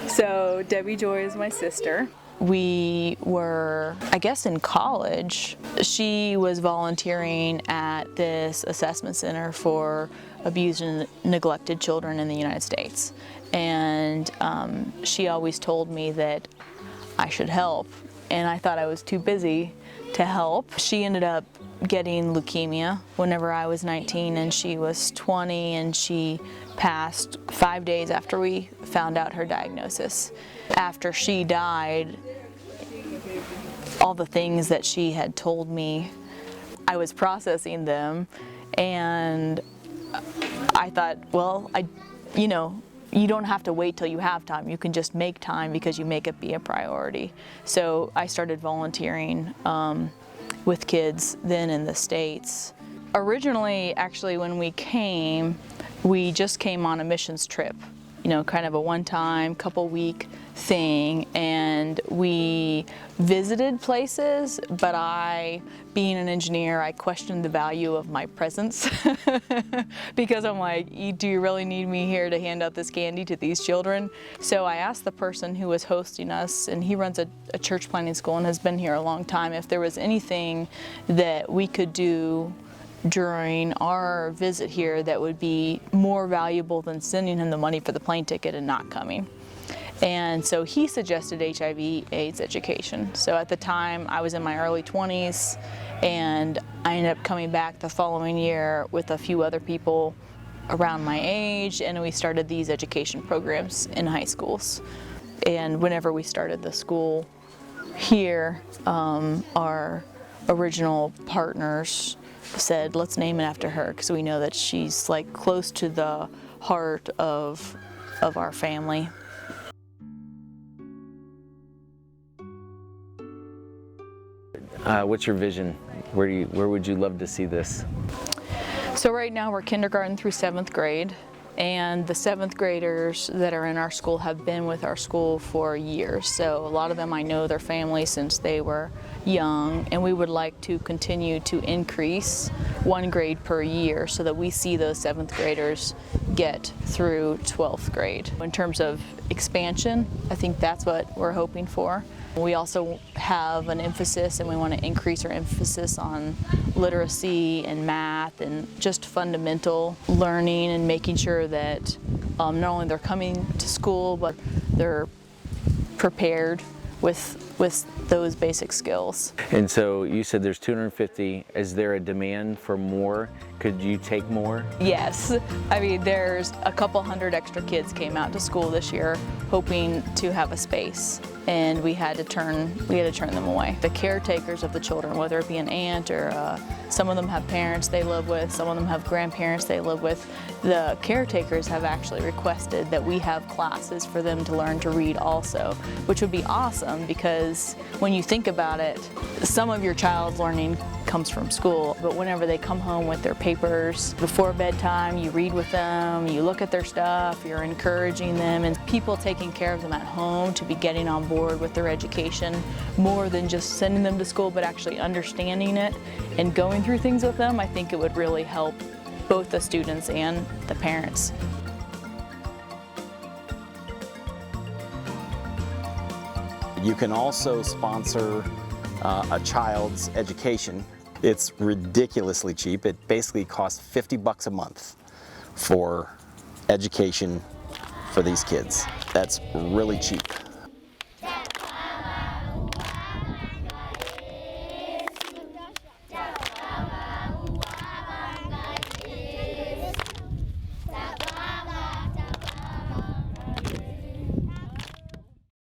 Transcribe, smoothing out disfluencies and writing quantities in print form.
So Debbie Joy is my sister. We were, I guess, in college. She was volunteering at this assessment center for abused and neglected children in the United States. And she always told me that I should help, and I thought I was too busy to help. She ended up getting leukemia whenever I was 19 and she was 20, and she passed 5 days after we found out her diagnosis. After she died, all the things that she had told me, I was processing them, and I thought, well, you don't have to wait till you have time. You can just make time because you make it be a priority. So I started volunteering with kids then in the States. Originally, actually, when we came, we just came on a missions trip, kind of a one-time, couple-week thing, and we visited places, but being an engineer, I questioned the value of my presence because I'm like, do you really need me here to hand out this candy to these children? So I asked the person who was hosting us, and he runs a church planting school and has been here a long time, if there was anything that we could do during our visit here that would be more valuable than sending him the money for the plane ticket and not coming. And so he suggested HIV/AIDS education. So at the time, I was in my early 20s, and I ended up coming back the following year with a few other people around my age, and we started these education programs in high schools. And whenever we started the school here, our original partners said, let's name it after her, because we know that she's like close to the heart of our family. What's your vision? Where would you love to see this? So right now we're kindergarten through 7th grade, and the 7th graders that are in our school have been with our school for years. So a lot of them, I know their families since they were young, and we would like to continue to increase 1 grade per year so that we see those 7th graders get through 12th grade. In terms of expansion, I think that's what we're hoping for. We also have an emphasis, and we want to increase our emphasis on literacy and math and just fundamental learning, and making sure that not only they're coming to school, but they're prepared with those basic skills. And so you said there's 250. Is there a demand for more? Could you take more? Yes. I mean, there's a couple hundred extra kids came out to school this year hoping to have a space, and we had to turn them away. The caretakers of the children, whether it be an aunt or some of them have parents they live with, some of them have grandparents they live with, the caretakers have actually requested that we have classes for them to learn to read also, which would be awesome, because when you think about it, some of your child's learning comes from school, but whenever they come home with their papers before bedtime, you read with them, you look at their stuff, you're encouraging them, and people taking care of them at home to be getting on board with their education more than just sending them to school, but actually understanding it and going through things with them. I think it would really help both the students and the parents. You can also sponsor a child's education. It's ridiculously cheap. It basically costs $50 a month for education for these kids. That's really cheap.